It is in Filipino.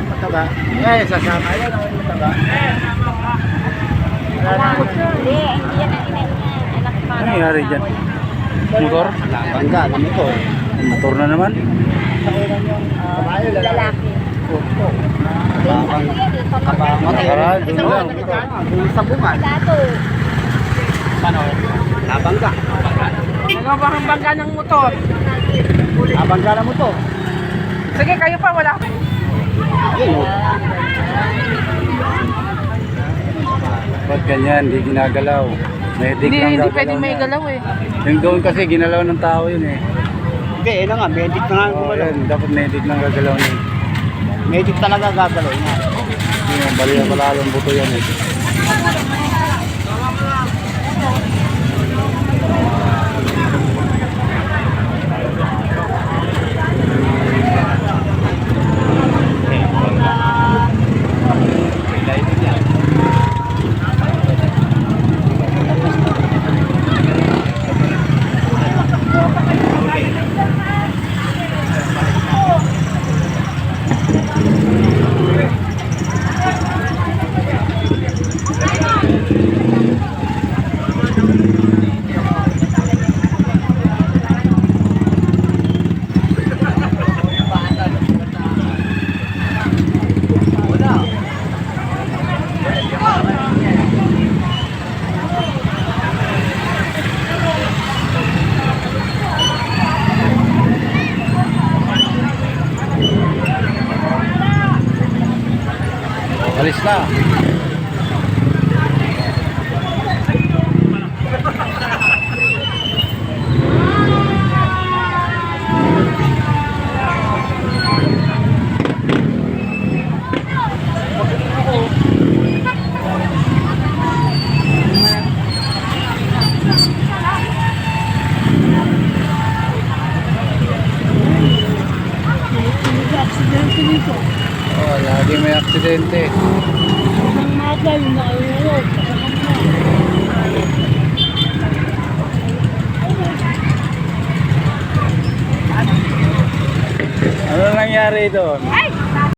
Mataba. Sasama yan ang mataba. Hindi, hindi yan ang ina niya. Anak pa. Ano nangyari dyan? Motor? Bangga, ano ito? Motor na naman? Kabayo, Lalaki. Nakaraan, doon lang. Sa bungan. Dato. Paano? Nabangga. Nagawang bangga ng motor. Nabangga na mo to. Sige, kayo pa, wala. Yun o. Ba't ganyan? Hindi ginagalaw. Medic Hindi, lang hindi gagalaw pwedeng may niya. galaw eh. Yung doon kasi ginalaw ng tao yun eh. Hindi, yun na nga. Medic na nga Oo, gumalaw. yan. Dapat medic lang gagalaw niya. Medic talaga gagalaw niya. Yung bali na palalong buto yan eh. Alis na. Oh, lagi may aksidente. Ano nangyari doon? Ay!